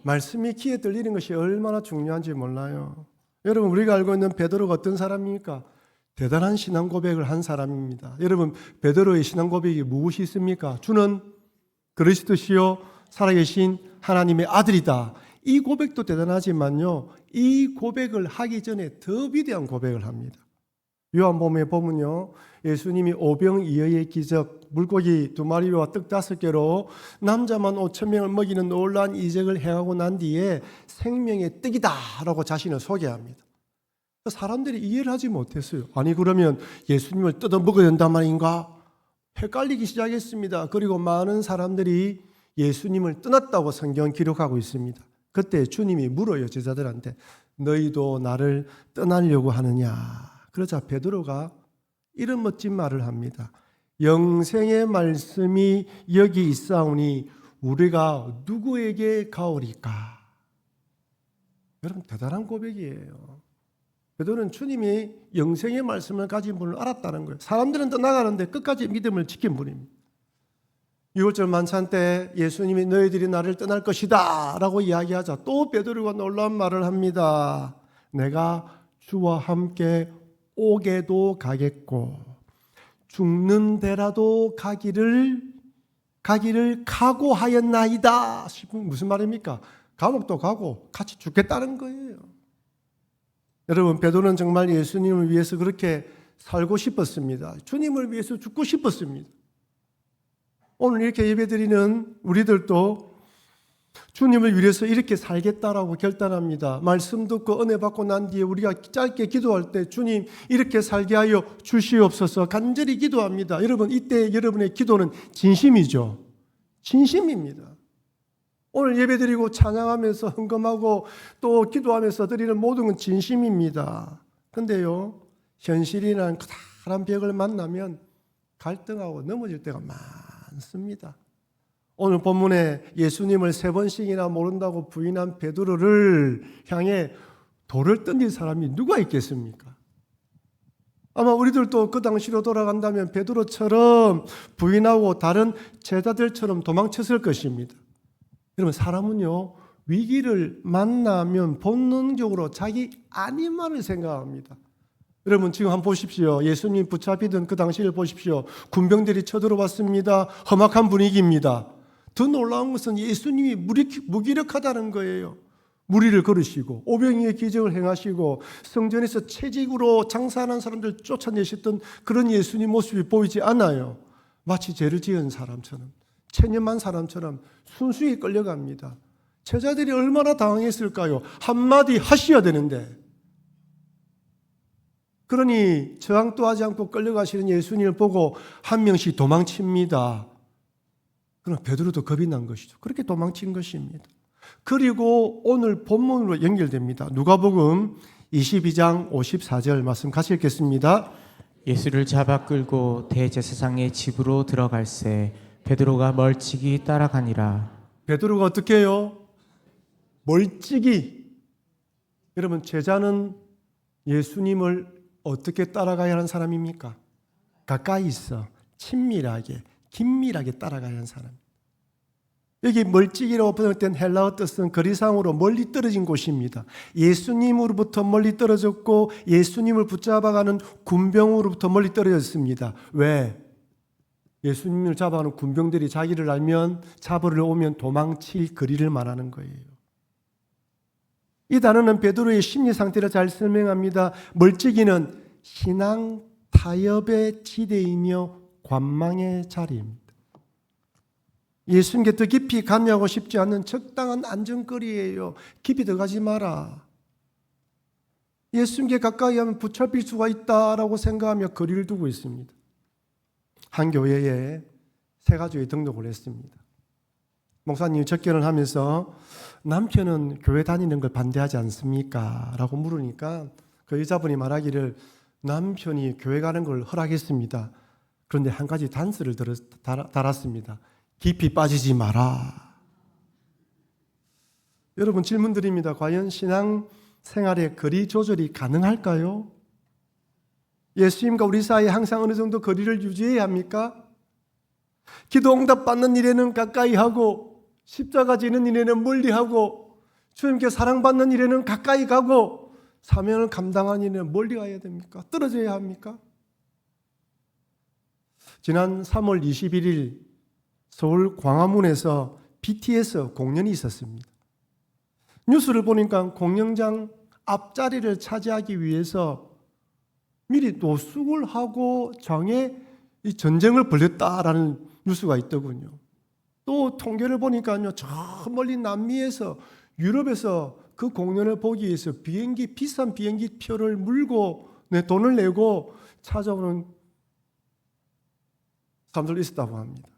말씀이 귀에 들리는 것이 얼마나 중요한지 몰라요. 여러분, 우리가 알고 있는 베드로가 어떤 사람입니까? 대단한 신앙 고백을 한 사람입니다. 여러분, 베드로의 신앙 고백이 무엇이 있습니까? 주는 그리스도시요 살아계신 하나님의 아들이다. 이 고백도 대단하지만요, 이 고백을 하기 전에 더 위대한 고백을 합니다. 요한복음에 보면요, 예수님이 오병이어의 기적, 물고기 2마리와 떡 5개로 남자만 5,000명을 먹이는 놀라운 이적을 행하고 난 뒤에 생명의 떡이다 라고 자신을 소개합니다. 사람들이 이해를 하지 못했어요. 아니, 그러면 예수님을 뜯어 먹어야 된단 말인가? 헷갈리기 시작했습니다. 그리고 많은 사람들이 예수님을 떠났다고 성경은 기록하고 있습니다. 그때 주님이 물어요, 제자들한테. 너희도 나를 떠나려고 하느냐? 그러자 베드로가 이런 멋진 말을 합니다. 영생의 말씀이 여기 있사오니 우리가 누구에게 가오리까? 여러분, 대단한 고백이에요. 베드로는 주님이 영생의 말씀을 가진 분을 알았다는 거예요. 사람들은 떠나가는데 끝까지 믿음을 지킨 분입니다. 6월절 만찬 때 예수님이 너희들이 나를 떠날 것이다 라고 이야기하자 또 베드로가 놀라운 말을 합니다. 내가 주와 함께 오게도 가겠고 죽는 데라도 가기를 각오하였나이다. 무슨 말입니까? 감옥도 가고 같이 죽겠다는 거예요. 여러분, 베드로는 정말 예수님을 위해서 그렇게 살고 싶었습니다. 주님을 위해서 죽고 싶었습니다. 오늘 이렇게 예배드리는 우리들도 주님을 위해서 이렇게 살겠다라고 결단합니다. 말씀 듣고 은혜 받고 난 뒤에 우리가 짧게 기도할 때 주님 이렇게 살게 하여 주시옵소서 간절히 기도합니다. 여러분, 이때 여러분의 기도는 진심이죠. 진심입니다. 오늘 예배드리고 찬양하면서 헌금하고 또 기도하면서 드리는 모든 건 진심입니다. 근데요, 현실이라는 커다란 벽을 만나면 갈등하고 넘어질 때가 많습니다. 오늘 본문에 예수님을 3번씩이나 모른다고 부인한 베드로를 향해 돌을 던질 사람이 누가 있겠습니까? 아마 우리들도 그 당시로 돌아간다면 베드로처럼 부인하고 다른 제자들처럼 도망쳤을 것입니다. 여러분, 사람은요, 위기를 만나면 본능적으로 자기 아닌 말을 생각합니다. 여러분, 지금 한번 보십시오. 예수님 붙잡히던 그 당시를 보십시오. 군병들이 쳐들어왔습니다. 험악한 분위기입니다. 더 놀라운 것은 예수님이 무기력하다는 거예요. 무리를 걸으시고 오병이의 기적을 행하시고 성전에서 채찍으로 장사하는 사람들 쫓아내셨던 그런 예수님 모습이 보이지 않아요. 마치 죄를 지은 사람처럼, 체념한 사람처럼 순수히 끌려갑니다. 제자들이 얼마나 당황했을까요? 한마디 하셔야 되는데. 그러니 저항도 하지 않고 끌려가시는 예수님을 보고 한 명씩 도망칩니다. 그럼 베드로도 겁이 난 것이죠. 그렇게 도망친 것입니다. 그리고 오늘 본문으로 연결됩니다. 누가복음 22장 54절 말씀 같이 읽겠습니다. 예수를 잡아 끌고 대제사장의 집으로 들어갈새 베드로가 멀찍이 따라가니라. 베드로가 어떻게 해요? 멀찍이. 여러분, 제자는 예수님을 어떻게 따라가야 하는 사람입니까? 가까이 있어 친밀하게 긴밀하게 따라가야 하는 사람. 여기 멀찍이라고 번역된 헬라어 뜻은 거리상으로 멀리 떨어진 곳입니다. 예수님으로부터 멀리 떨어졌고 예수님을 붙잡아가는 군병으로부터 멀리 떨어졌습니다. 왜? 예수님을 잡아가는 군병들이 자기를 알면 잡으러 오면 도망칠 거리를 말하는 거예요. 이 단어는 베드로의 심리 상태를 잘 설명합니다. 멀찍이는 신앙 타협의 지대이며 관망의 자리입니다. 예수님께 더 깊이 감리하고 싶지 않는 적당한 안전거리예요. 깊이 들어가지 마라. 예수님께 가까이 하면 붙잡힐 수가 있다라고 생각하며 거리를 두고 있습니다. 한 교회에 새 가족이 등록을 했습니다. 목사님이 접견을 하면서 남편은 교회 다니는 걸 반대하지 않습니까? 라고 물으니까 그 여자분이 말하기를 남편이 교회 가는 걸 허락했습니다. 그런데 한 가지 단서를 달았습니다. 깊이 빠지지 마라. 여러분, 질문 드립니다. 과연 신앙 생활의 거리 조절이 가능할까요? 예수님과 우리 사이에 항상 어느 정도 거리를 유지해야 합니까? 기도 응답 받는 일에는 가까이 하고 십자가 지는 일에는 멀리 하고 주님께 사랑받는 일에는 가까이 가고 사명을 감당하는 일에는 멀리 가야 됩니까? 떨어져야 합니까? 지난 3월 21일 서울 광화문에서 BTS 공연이 있었습니다. 뉴스를 보니까 공연장 앞자리를 차지하기 위해서 미리 노숙을 하고 장에 이 전쟁을 벌였다라는 뉴스가 있더군요. 또 통계를 보니까요, 저 멀리 남미에서 유럽에서 그 공연을 보기 위해서 비싼 비행기 표를 물고 돈을 내고 찾아오는 사람들도 있었다고 합니다.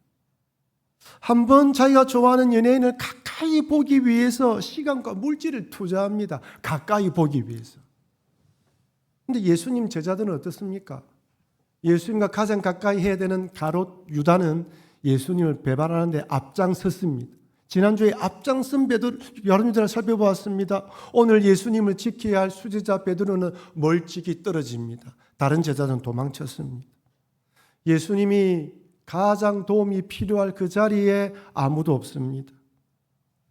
한번 자기가 좋아하는 연예인을 가까이 보기 위해서 시간과 물질을 투자합니다. 가까이 보기 위해서. 근데 예수님 제자들은 어떻습니까? 예수님과 가장 가까이 해야 되는 가롯 유다는 예수님을 배반하는데 앞장섰습니다. 지난주에 앞장선 베드로, 여러분들을 살펴보았습니다. 오늘 예수님을 지켜야 할 수제자 베드로는 멀찍이 떨어집니다. 다른 제자들은 도망쳤습니다. 예수님이 가장 도움이 필요할 그 자리에 아무도 없습니다.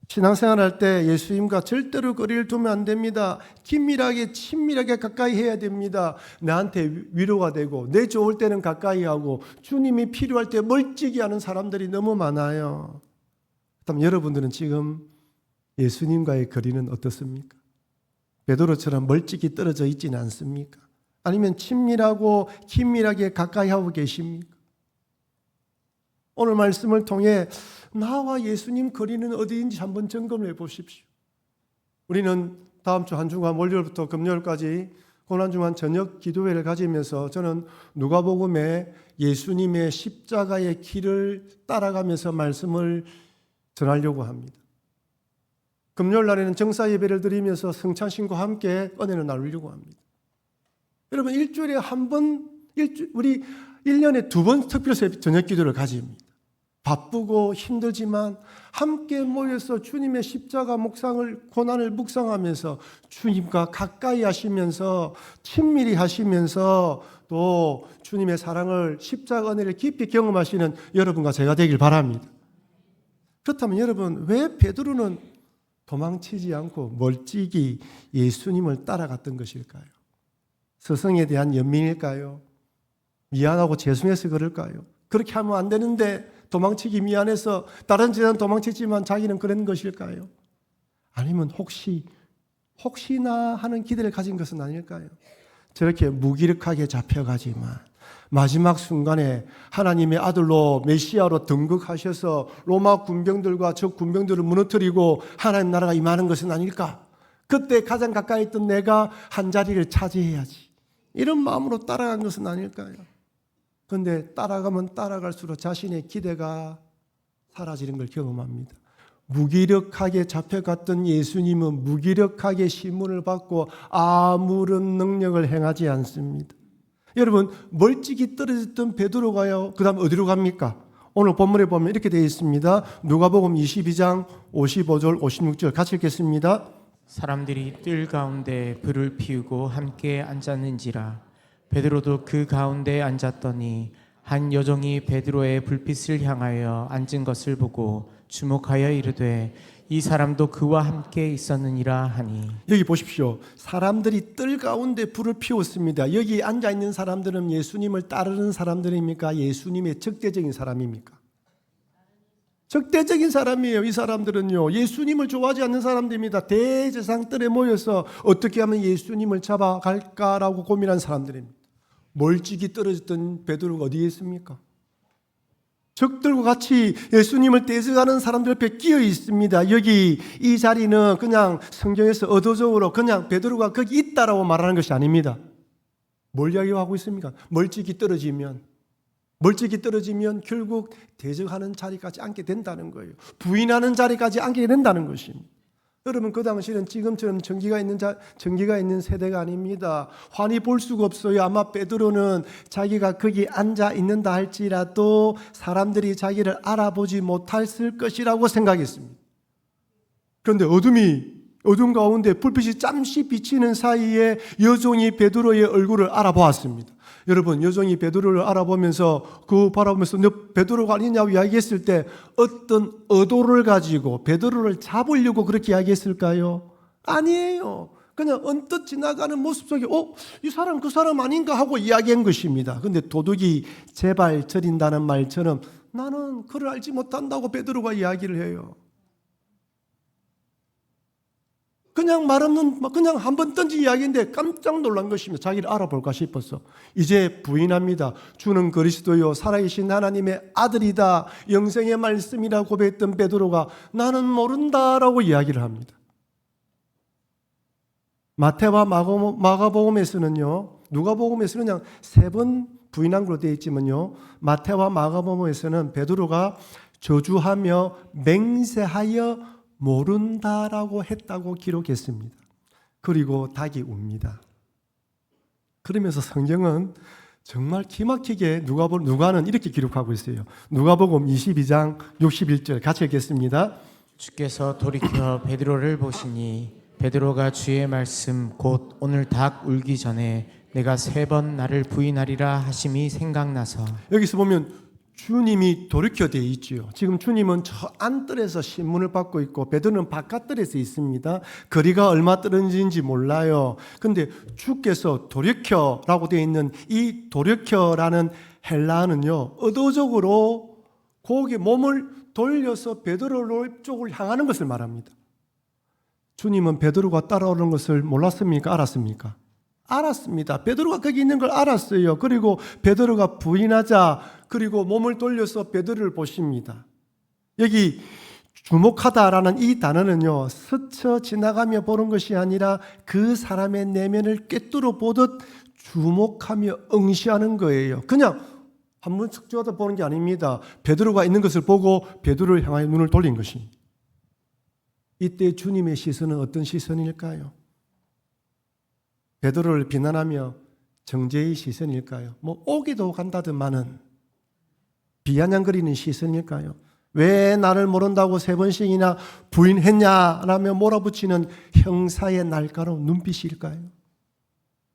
신앙생활할 때 예수님과 절대로 거리를 두면 안 됩니다. 긴밀하게 친밀하게 가까이 해야 됩니다. 나한테 위로가 되고 내 좋을 때는 가까이 하고 주님이 필요할 때 멀찍이 하는 사람들이 너무 많아요. 그렇다면 여러분들은 지금 예수님과의 거리는 어떻습니까? 베드로처럼 멀찍이 떨어져 있지는 않습니까? 아니면 친밀하고 긴밀하게 가까이 하고 계십니까? 오늘 말씀을 통해 나와 예수님 거리는 어디인지 한번 점검해 보십시오. 우리는 다음 주 한 주간 월요일부터 금요일까지 고난주간 저녁 기도회를 가지면서 저는 누가복음의 예수님의 십자가의 길을 따라가면서 말씀을 전하려고 합니다. 금요일 날에는 정사 예배를 드리면서 성찬신과 함께 은혜를 나누려고 합니다. 여러분 일주일에 한 번, 우리 1년에 2번 특별 저녁 기도를 가집니다. 바쁘고 힘들지만 함께 모여서 주님의 십자가 묵상을, 고난을 묵상하면서 주님과 가까이 하시면서 친밀히 하시면서 또 주님의 사랑을, 십자가 은혜를 깊이 경험하시는 여러분과 제가 되길 바랍니다. 그렇다면 여러분, 왜 베드로는 도망치지 않고 멀찍이 예수님을 따라갔던 것일까요? 스승에 대한 연민일까요? 미안하고 죄송해서 그럴까요? 그렇게 하면 안 되는데 도망치기 미안해서 다른 제자는 도망치지만 자기는 그런 것일까요? 아니면 혹시나 하는 기대를 가진 것은 아닐까요? 저렇게 무기력하게 잡혀가지만 마지막 순간에 하나님의 아들로 메시아로 등극하셔서 로마 군병들과 적 군병들을 무너뜨리고 하나님 나라가 임하는 것은 아닐까? 그때 가장 가까이 있던 내가 한 자리를 차지해야지. 이런 마음으로 따라간 것은 아닐까요? 그런데 따라가면 따라갈수록 자신의 기대가 사라지는 걸 경험합니다. 무기력하게 잡혀갔던 예수님은 무기력하게 시문을 받고 아무런 능력을 행하지 않습니다. 여러분, 멀찍이 떨어졌던 베드로가요, 그 다음 어디로 갑니까? 오늘 본문에 보면 이렇게 되어 있습니다. 누가복음 22장 55절 56절 같이 읽겠습니다. 사람들이 뜰 가운데 불을 피우고 함께 앉았는지라. 베드로도 그 가운데 앉았더니 한 여종이 베드로의 불빛을 향하여 앉은 것을 보고 주목하여 이르되 이 사람도 그와 함께 있었느니라 하니. 여기 보십시오. 사람들이 뜰 가운데 불을 피웠습니다. 여기 앉아있는 사람들은 예수님을 따르는 사람들입니까? 예수님의 적대적인 사람입니까? 적대적인 사람이에요. 이 사람들은요, 예수님을 좋아하지 않는 사람들입니다. 대제사장 뜰에 모여서 어떻게 하면 예수님을 잡아갈까라고 고민한 사람들입니다. 멀찍이 떨어졌던 베드로가 어디에 있습니까? 적들과 같이 예수님을 대적하는 사람들 옆에 끼어 있습니다. 여기 이 자리는 그냥 성경에서 의도적으로 그냥 베드로가 거기 있다라고 말하는 것이 아닙니다. 뭘 이야기하고 있습니까? 멀찍이 떨어지면 결국 대적하는 자리까지 앉게 된다는 거예요. 부인하는 자리까지 앉게 된다는 것입니다. 여러분, 그 당시는 지금처럼 전기가 있는 세대가 아닙니다. 환히 볼 수가 없어요. 아마 베드로는 자기가 거기 앉아 있는다 할지라도 사람들이 자기를 알아보지 못했을 것이라고 생각했습니다. 그런데 어둠이 어둠 가운데 불빛이 잠시 비치는 사이에 여종이 베드로의 얼굴을 알아보았습니다. 여러분, 여종이 베드로를 알아보면서 그 바라보면서 너 베드로가 아니냐고 이야기했을 때 어떤 의도를 가지고 베드로를 잡으려고 그렇게 이야기했을까요? 아니에요. 그냥 언뜻 지나가는 모습 속에 이 사람 그 사람 아닌가 하고 이야기한 것입니다. 그런데 도둑이 제발 저린다는 말처럼 나는 그를 알지 못한다고 베드로가 이야기를 해요. 그냥 말 없는, 그냥 한 번 던진 이야기인데 깜짝 놀란 것입니다. 자기를 알아볼까 싶어서. 이제 부인합니다. 주는 그리스도요 살아계신 하나님의 아들이다, 영생의 말씀이라 고백했던 베드로가 나는 모른다라고 이야기를 합니다. 마태와 마가복음에서는요, 누가복음에서는 그냥 3번 부인한 걸로 되어 있지만요, 마태와 마가복음에서는 베드로가 저주하며 맹세하여 모른다라고 했다고 기록했습니다. 그리고 닭이 웁니다. 그러면서 성경은 정말 기막히게 누가는 이렇게 기록하고 있어요. 누가복음 22장 61절 같이 읽겠습니다. 주께서 돌이켜 베드로를 보시니 베드로가 주의 말씀 곧 오늘 닭 울기 전에 내가 3번 나를 부인하리라 하심이 생각나서. 여기서 보면 주님이 돌이켜 되어 있지요. 지금 주님은 저 안뜰에서 신문을 받고 있고 베드로는 바깥뜰에서 있습니다. 거리가 얼마 떨어진지 몰라요. 근데 주께서 돌이켜라고 되어 있는 이 돌이켜라는 헬라어는요, 의도적으로 거기에 몸을 돌려서 베드로 쪽을 향하는 것을 말합니다. 주님은 베드로가 따라오는 것을 몰랐습니까? 알았습니까? 알았습니다. 베드로가 거기 있는 걸 알았어요. 그리고 베드로가 부인하자 그리고 몸을 돌려서 베드로를 보십니다. 여기 주목하다라는 이 단어는요, 스쳐 지나가며 보는 것이 아니라 그 사람의 내면을 꿰뚫어 보듯 주목하며 응시하는 거예요. 그냥 한번 측조하다 보는 게 아닙니다. 베드로가 있는 것을 보고 베드로를 향하여 눈을 돌린 것입니다. 이때 주님의 시선은 어떤 시선일까요? 베드로를 비난하며 정죄의 시선일까요? 오기도 간다더만은 비아냥거리는 시선일까요? 왜 나를 모른다고 3번씩이나 부인했냐라며 몰아붙이는 형사의 날카로운 눈빛일까요?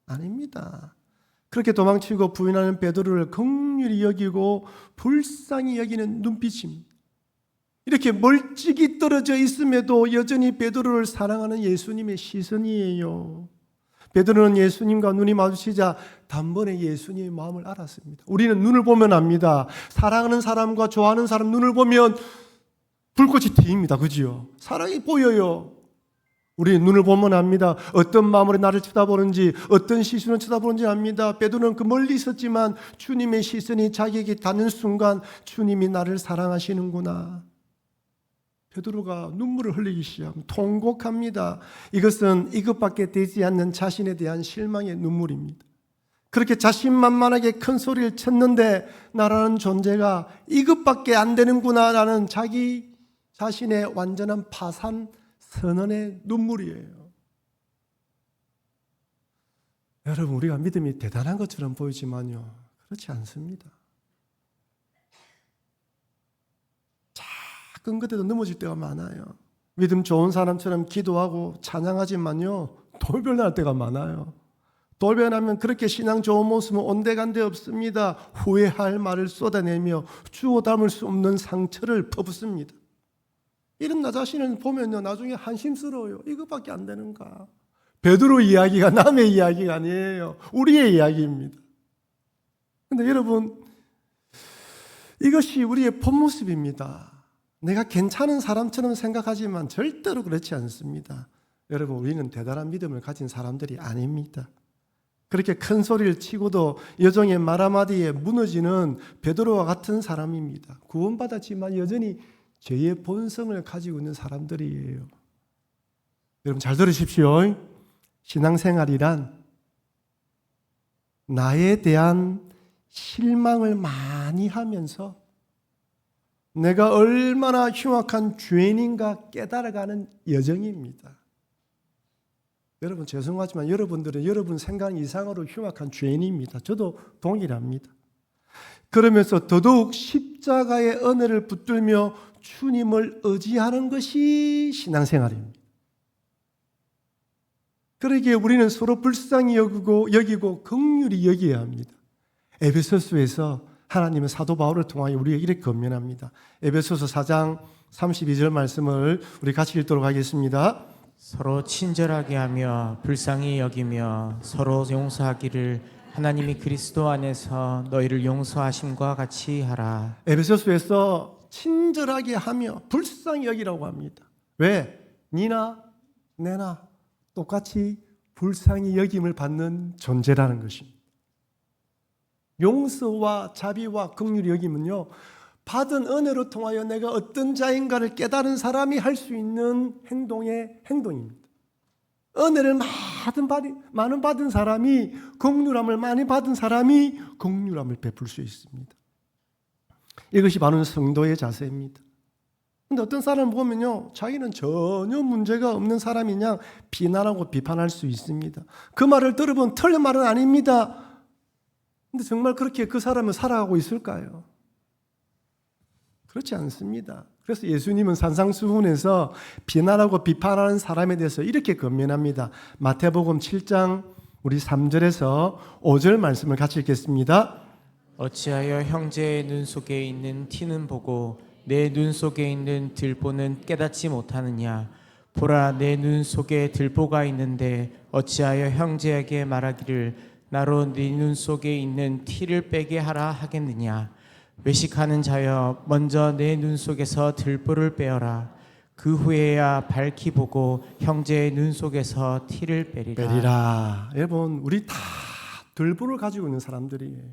아닙니다. 그렇게 도망치고 부인하는 베드로를 긍휼히 여기고 불쌍히 여기는 눈빛입니다. 이렇게 멀찍이 떨어져 있음에도 여전히 베드로를 사랑하는 예수님의 시선이에요. 베드로는 예수님과 눈이 마주치자 단번에 예수님의 마음을 알았습니다. 우리는 눈을 보면 압니다. 사랑하는 사람과 좋아하는 사람 눈을 보면 불꽃이 튀입니다. 그지요? 사랑이 보여요. 우리 눈을 보면 압니다. 어떤 마음으로 나를 쳐다보는지, 어떤 시선으로 쳐다보는지 압니다. 베드로는 그 멀리 있었지만 주님의 시선이 자기에게 닿는 순간 주님이 나를 사랑하시는구나. 베드로가 눈물을 흘리기 시작합니다. 통곡합니다. 이것밖에 되지 않는 자신에 대한 실망의 눈물입니다. 그렇게 자신만만하게 큰 소리를 쳤는데 나라는 존재가 이것밖에 안 되는구나라는 자기 자신의 완전한 파산 선언의 눈물이에요. 여러분, 우리가 믿음이 대단한 것처럼 보이지만요, 그렇지 않습니다. 작은 것에도 넘어질 때가 많아요. 믿음 좋은 사람처럼 기도하고 찬양하지만요, 돌변할 때가 많아요. 돌변하면 그렇게 신앙 좋은 모습은 온데간데 없습니다. 후회할 말을 쏟아내며 주워 담을 수 없는 상처를 퍼붓습니다. 이런 나 자신을 보면요, 나중에 한심스러워요. 이것밖에 안 되는가? 베드로 이야기가 남의 이야기가 아니에요. 우리의 이야기입니다. 그런데 여러분, 이것이 우리의 본 모습입니다. 내가 괜찮은 사람처럼 생각하지만 절대로 그렇지 않습니다. 여러분, 우리는 대단한 믿음을 가진 사람들이 아닙니다. 그렇게 큰 소리를 치고도 여종의 말 한마디에 무너지는 베드로와 같은 사람입니다. 구원받았지만 여전히 죄의 본성을 가지고 있는 사람들이에요. 여러분 잘 들으십시오. 신앙생활이란 나에 대한 실망을 많이 하면서 내가 얼마나 흉악한 죄인인가 깨달아가는 여정입니다. 여러분 죄송하지만 여러분들은 여러분 생각 이상으로 흉악한 죄인입니다. 저도 동일합니다. 그러면서 더더욱 십자가의 은혜를 붙들며 주님을 의지하는 것이 신앙생활입니다. 그러기에 우리는 서로 불쌍히 여기고 긍휼히 여겨야 합니다. 에베소서에서 하나님은 사도 바울을 통하여 우리에게 이렇게 권면합니다. 에베소서 4장 32절 말씀을 우리 같이 읽도록 하겠습니다. 서로 친절하게 하며 불쌍히 여기며 서로 용서하기를 하나님이 그리스도 안에서 너희를 용서하심과 같이 하라. 에베소서에서 친절하게 하며 불쌍히 여기라고 합니다. 왜? 니나 내나 똑같이 불쌍히 여김을 받는 존재라는 것입니다. 용서와 자비와 긍휼히 여김은요, 받은 은혜로 통하여 내가 어떤 자인가를 깨달은 사람이 할 수 있는 행동입니다. 은혜를 많은 받은 사람이, 긍휼함을 많이 받은 사람이 긍휼함을 베풀 수 있습니다. 이것이 바로 성도의 자세입니다. 근데 어떤 사람을 보면요, 자기는 전혀 문제가 없는 사람이냐 비난하고 비판할 수 있습니다. 그 말을 들어보면 틀린 말은 아닙니다. 근데 정말 그렇게 그 사람은 살아가고 있을까요? 그렇지 않습니다. 그래서 예수님은 산상수훈에서 비난하고 비판하는 사람에 대해서 이렇게 권면합니다. 마태복음 7장 우리 3절에서 5절 말씀을 같이 읽겠습니다. 어찌하여 형제의 눈 속에 있는 티는 보고 내 눈 속에 있는 들보는 깨닫지 못하느냐. 보라, 내 눈 속에 들보가 있는데 어찌하여 형제에게 말하기를 나로 네 눈 속에 있는 티를 빼게 하라 하겠느냐. 외식하는 자여, 먼저 내 눈 속에서 들보를 빼어라. 그 후에야 밝히 보고 형제의 눈 속에서 티를 빼리라. 여러분, 우리 다 들보를 가지고 있는 사람들이에요.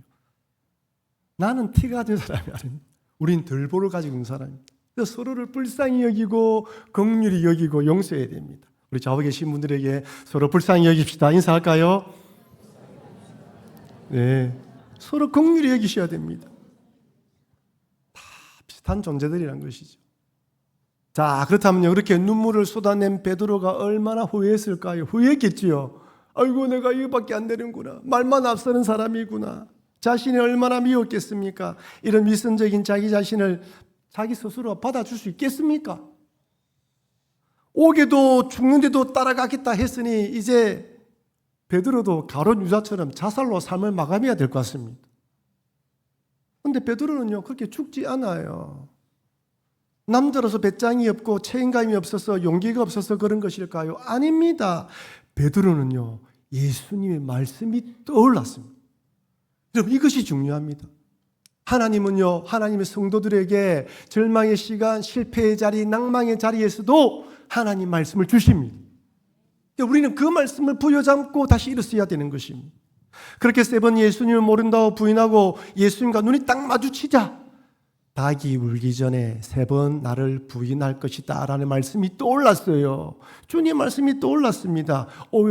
나는 티가 가진 사람이 아닙니다. 우린 들보를 가지고 있는 사람입니다. 그래서 서로를 불쌍히 여기고 긍휼히 여기고 용서해야 됩니다. 우리 좌우에 계신 분들에게 서로 불쌍히 여깁시다. 인사할까요? 네, 서로 긍휼히 여기셔야 됩니다. 다 비슷한 존재들이란 것이죠. 자, 그렇다면요, 그렇게 눈물을 쏟아낸 베드로가 얼마나 후회했을까요? 후회했겠지요. 아이고, 내가 이거밖에 안 되는구나. 말만 앞서는 사람이구나. 자신이 얼마나 미웠겠습니까? 이런 위선적인 자기 자신을 자기 스스로 받아줄 수 있겠습니까? 오게도 죽는데도 따라가겠다 했으니 이제 베드로도 가룟 유다처럼 자살로 삶을 마감해야 될 것 같습니다. 그런데 베드로는요, 그렇게 죽지 않아요. 남자로서 배짱이 없고 책임감이 없어서 용기가 없어서 그런 것일까요? 아닙니다. 베드로는요, 예수님의 말씀이 떠올랐습니다. 여러분, 이것이 중요합니다. 하나님은요, 하나님의 성도들에게 절망의 시간, 실패의 자리, 낭망의 자리에서도 하나님 말씀을 주십니다. 우리는 그 말씀을 부여잡고 다시 일어서야 되는 것입니다. 그렇게 세 번 예수님을 모른다고 부인하고 예수님과 눈이 딱 마주치자 닭이 울기 전에 3번 나를 부인할 것이다 라는 말씀이 떠올랐어요. 주님 말씀이 떠올랐습니다.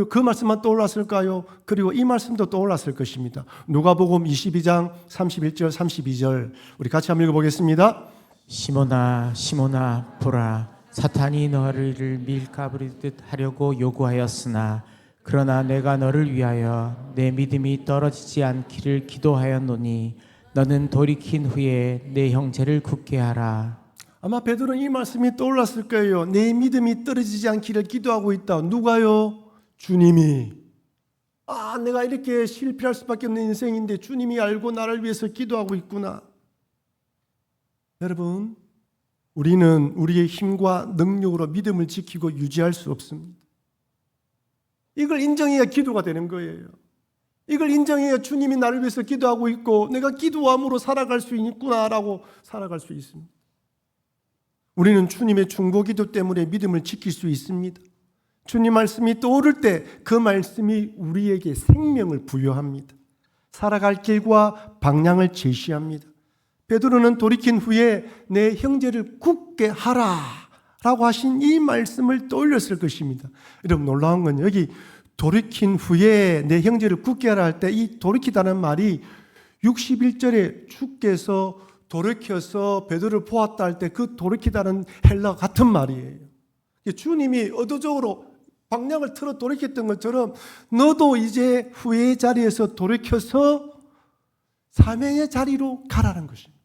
그 말씀만 떠올랐을까요? 그리고 이 말씀도 떠올랐을 것입니다. 누가복음 22장 31절 32절 우리 같이 한번 읽어보겠습니다. 시몬아 시몬아 보라, 사탄이 너를 밀가부리듯 하려고 요구하였으나 그러나 내가 너를 위하여 내 믿음이 떨어지지 않기를 기도하였노니 너는 돌이킨 후에 내 형제를 굳게 하라. 아마 베드로는 이 말씀이 떠올랐을 거예요. 내 믿음이 떨어지지 않기를 기도하고 있다. 누가요? 주님이. 내가 이렇게 실패할 수밖에 없는 인생인데 주님이 알고 나를 위해서 기도하고 있구나. 여러분, 우리는 우리의 힘과 능력으로 믿음을 지키고 유지할 수 없습니다. 이걸 인정해야 기도가 되는 거예요. 이걸 인정해야 주님이 나를 위해서 기도하고 있고 내가 기도함으로 살아갈 수 있구나라고 살아갈 수 있습니다. 우리는 주님의 중보기도 때문에 믿음을 지킬 수 있습니다. 주님 말씀이 떠오를 때 그 말씀이 우리에게 생명을 부여합니다. 살아갈 길과 방향을 제시합니다. 베드로는 돌이킨 후에 내 형제를 굳게 하라 라고 하신 이 말씀을 떠올렸을 것입니다. 여러분, 놀라운 건 여기 돌이킨 후에 내 형제를 굳게 하라 할 때 이 돌이키다는 말이 61절에 주께서 돌이켜서 베드로를 보았다 할 때 그 돌이키다는 헬라 같은 말이에요. 주님이 의도적으로 방향을 틀어 돌이켰던 것처럼 너도 이제 후회의 자리에서 돌이켜서 사명의 자리로 가라는 것입니다.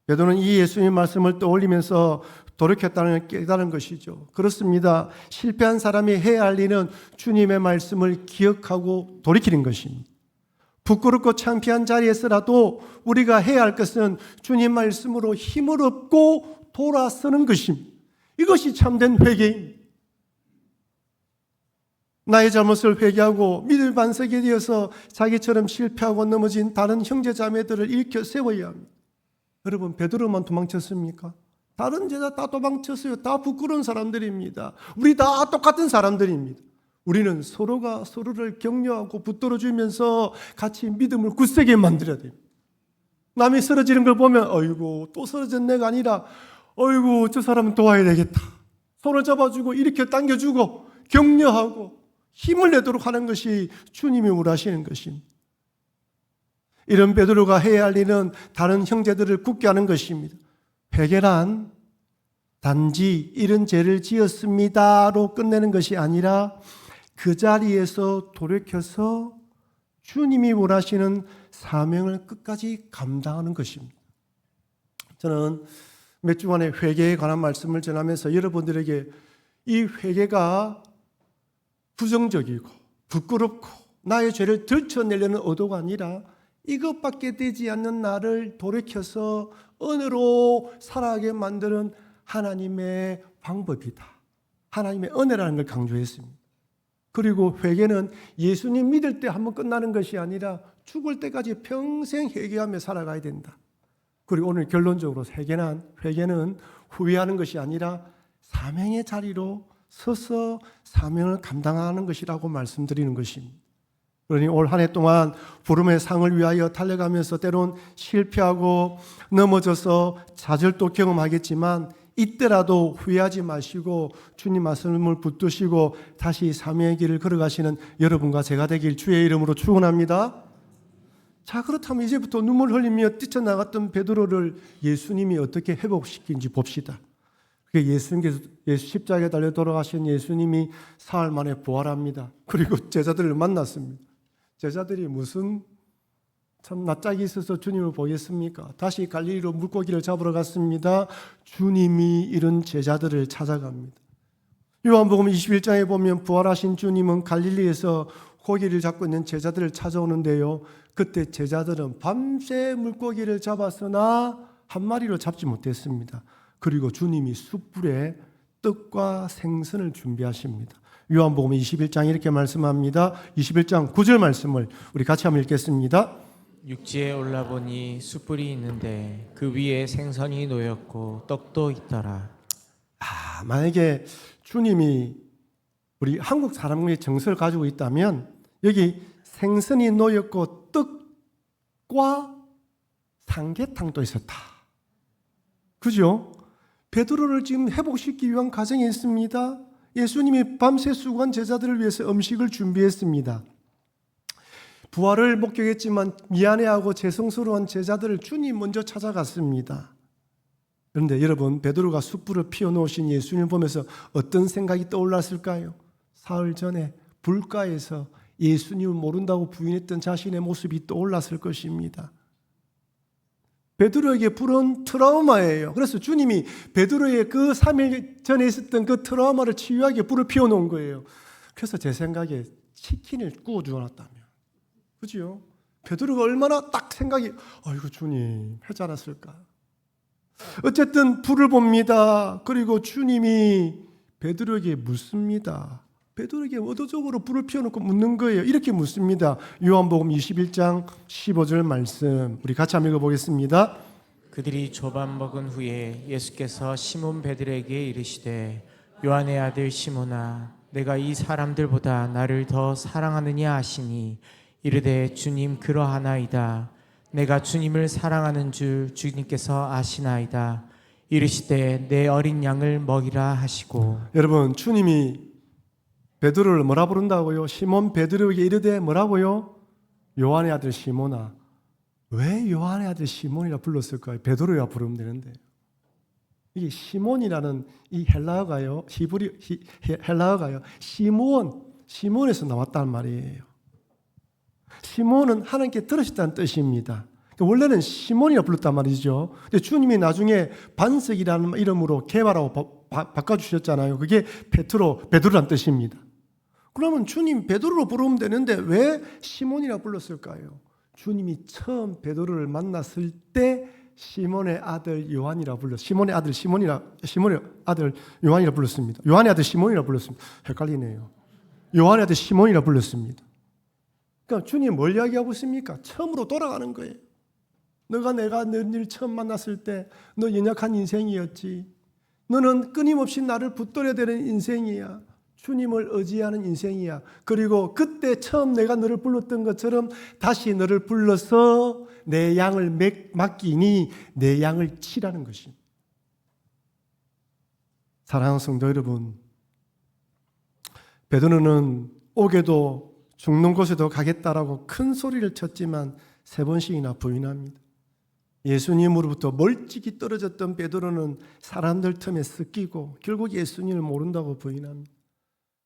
베드로는 이 예수님 말씀을 떠올리면서 돌이켰다는 걸 깨달은 것이죠. 그렇습니다. 실패한 사람이 해야 할 일은 주님의 말씀을 기억하고 돌이키는 것입니다. 부끄럽고 창피한 자리에서라도 우리가 해야 할 것은 주님 말씀으로 힘을 얻고 돌아서는 것입니다. 이것이 참된 회개입니다. 나의 잘못을 회개하고 믿음의 반석이 되어서 자기처럼 실패하고 넘어진 다른 형제 자매들을 일으켜 세워야 합니다. 여러분, 베드로만 도망쳤습니까? 다른 제자 다 도망쳤어요. 다 부끄러운 사람들입니다. 우리 다 똑같은 사람들입니다. 우리는 서로가 서로를 격려하고 붙들어주면서 같이 믿음을 굳세게 만들어야 됩니다. 남이 쓰러지는 걸 보면 어이구 또 쓰러진 내가 아니라 어이구 저 사람은 도와야 되겠다. 손을 잡아주고 일으켜 당겨주고 격려하고 힘을 내도록 하는 것이 주님이 원하시는 것입니다. 이런 베드로가 해야 할 일은 다른 형제들을 굳게 하는 것입니다. 회개란 단지 이런 죄를 지었습니다로 끝내는 것이 아니라 그 자리에서 돌이켜서 주님이 원하시는 사명을 끝까지 감당하는 것입니다. 저는 몇 주간의 회개에 관한 말씀을 전하면서 여러분들에게 이 회개가 부정적이고 부끄럽고 나의 죄를 들춰내려는 의도가 아니라 이것밖에 되지 않는 나를 돌이켜서 은혜로 살아가게 만드는 하나님의 방법이다. 하나님의 은혜라는 걸 강조했습니다. 그리고 회개는 예수님 믿을 때 한번 끝나는 것이 아니라 죽을 때까지 평생 회개하며 살아가야 된다. 그리고 오늘 결론적으로 회개는 후회하는 것이 아니라 사명의 자리로 서서 사명을 감당하는 것이라고 말씀드리는 것입니다. 그러니 올 한 해 동안 부름의 상을 위하여 달려가면서 때론 실패하고 넘어져서 좌절도 경험하겠지만 이때라도 후회하지 마시고 주님 말씀을 붙드시고 다시 사명의 길을 걸어가시는 여러분과 제가 되길 주의 이름으로 축원합니다. 자, 그렇다면 이제부터 눈물 흘리며 뛰쳐나갔던 베드로를 예수님이 어떻게 회복시킨지 봅시다. 예수 십자가에 달려 돌아가신 예수님이 사흘 만에 부활합니다. 그리고 제자들을 만났습니다. 제자들이 무슨 참 낯짝이 있어서 주님을 보겠습니까? 다시 갈릴리로 물고기를 잡으러 갔습니다. 주님이 이런 제자들을 찾아갑니다. 요한복음 21장에 보면 부활하신 주님은 갈릴리에서 고기를 잡고 있는 제자들을 찾아오는데요. 그때 제자들은 밤새 물고기를 잡았으나 한 마리로 잡지 못했습니다. 그리고 주님이 숯불에 떡과 생선을 준비하십니다. 요한복음 21장 이렇게 말씀합니다. 21장 9절 말씀을 우리 같이 한번 읽겠습니다. 육지에 올라보니 숯불이 있는데 그 위에 생선이 놓였고 떡도 있더라. 만약에 주님이 우리 한국 사람의 정서를 가지고 있다면 여기 생선이 놓였고 떡과 삼계탕도 있었다. 그죠? 베드로를 지금 회복시키기 위한 과정이 있습니다. 예수님이 밤새 수고한 제자들을 위해서 음식을 준비했습니다. 부활을 목격했지만 미안해하고 죄송스러운 제자들을 주님 먼저 찾아갔습니다. 그런데 여러분, 베드로가 숯불을 피워놓으신 예수님을 보면서 어떤 생각이 떠올랐을까요? 사흘 전에 불가에서 예수님을 모른다고 부인했던 자신의 모습이 떠올랐을 것입니다. 베드로에게 불은 트라우마예요. 그래서 주님이 베드로의 그 3일 전에 있었던 그 트라우마를 치유하기 위해 불을 피워놓은 거예요. 그래서 제 생각에 치킨을 구워 주어놨다면, 그죠? 베드로가 얼마나 딱 생각이, 아이고 주님 하지 않았을까? 어쨌든 불을 봅니다. 그리고 주님이 베드로에게 묻습니다. 베드로에게 의도적으로 불을 피워놓고 묻는 거예요. 이렇게 묻습니다. 요한복음 21장 15절 말씀 우리 같이 한번 읽어보겠습니다. 그들이 조반 먹은 후에 예수께서 시몬 베드로에게 이르시되 요한의 아들 시몬아 내가 이 사람들보다 나를 더 사랑하느냐 하시니 이르되 주님 그러하나이다. 내가 주님을 사랑하는 줄 주님께서 아시나이다. 이르시되 내 어린 양을 먹이라 하시고. 여러분, 주님이 베드로를 뭐라 부른다고요? 시몬 베드로에게 이르되 뭐라고요? 요한의 아들 시몬아. 왜 요한의 아들 시몬이라 불렀을까요? 베드로야 부르면 되는데. 이게 시몬이라는 이 헬라어가요. 헬라어가요. 시몬에서 나왔단 말이에요. 시몬은 하나님께 들으셨다는 뜻입니다. 원래는 시몬이라 불렀단 말이죠. 근데 주님이 나중에 반석이라는 이름으로 개발하고 바꿔주셨잖아요. 그게 베드로란 뜻입니다. 그러면 주님 베드로로 부르면 되는데 왜 시몬이라 불렀을까요? 주님이 처음 베드로를 만났을 때 시몬의 아들 요한이라 시몬의 아들 요한이라 불렀습니다. 요한의 아들 시몬이라 불렀습니다. 헷갈리네요. 요한의 아들 시몬이라 불렀습니다. 그러니까 주님 뭘 이야기하고 있습니까? 처음으로 돌아가는 거예요. 내가 너를 처음 만났을 때 너 연약한 인생이었지. 너는 끊임없이 나를 붙들어야 되는 인생이야. 주님을 의지하는 인생이야. 그리고 그때 처음 내가 너를 불렀던 것처럼 다시 너를 불러서 내 양을 맡기니 내 양을 치라는 것입니다. 사랑하는 성도 여러분, 베드로는 오게도 죽는 곳에도 가겠다라고 큰 소리를 쳤지만 3번씩이나 부인합니다. 예수님으로부터 멀찍이 떨어졌던 베드로는 사람들 틈에 섞이고 결국 예수님을 모른다고 부인합니다.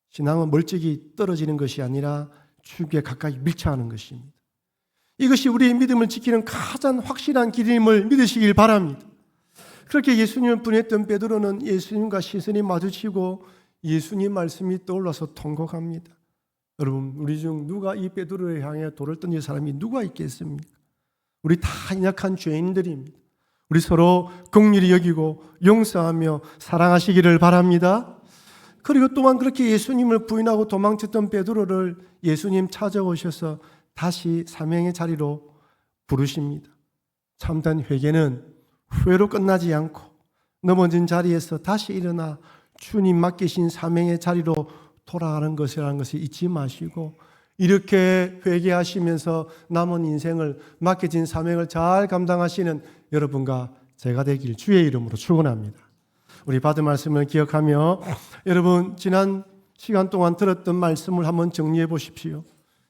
신앙은 멀찍이 떨어지는 것이 아니라 주께 가까이 밀착하는 것입니다. 이것이 우리의 믿음을 지키는 가장 확실한 길임을 믿으시길 바랍니다. 그렇게 예수님을 분했던 베드로는 예수님과 시선이 마주치고 예수님 말씀이 떠올라서 통곡합니다. 여러분, 우리 중 누가 이 베드로를 향해 돌을 던질 사람이 누가 있겠습니까? 우리 다 연약한 죄인들입니다. 우리 서로 긍휼히 여기고 용서하며 사랑하시기를 바랍니다. 그리고 또한 그렇게 예수님을 부인하고 도망쳤던 베드로를 예수님 찾아오셔서 다시 사명의 자리로 부르십니다. 참된 회개는 후회로 끝나지 않고 넘어진 자리에서 다시 일어나 주님 맡기신 사명의 자리로 돌아가는 것이라는 것을 잊지 마시고 이렇게 회개하시면서 남은 인생을 맡겨진 사명을 잘 감당하시는 여러분과 제가 되길 주의 이름으로 축원합니다. 우리 받은 말씀을 기억하며 여러분 지난 시간 동안 들었던 말씀을 한번 정리해 보십시오.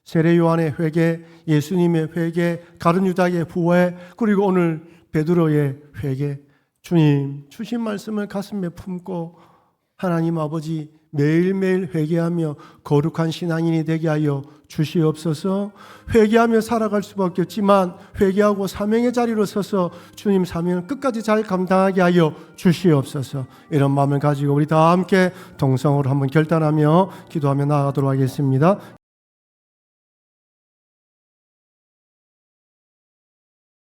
세례 요한의 회개, 예수님의 회개, 가룟 유다의 후회, 그리고 오늘 베드로의 회개. 주님 주신 말씀을 가슴에 품고 하나님 아버지 매일매일 회개하며 거룩한 신앙인이 되게 하여 주시옵소서. 회개하며 살아갈 수밖에 없지만 회개하고 사명의 자리로 서서 주님 사명을 끝까지 잘 감당하게 하여 주시옵소서. 이런 마음을 가지고 우리 다 함께 동성으로 한번 결단하며 기도하며 나아가도록 하겠습니다.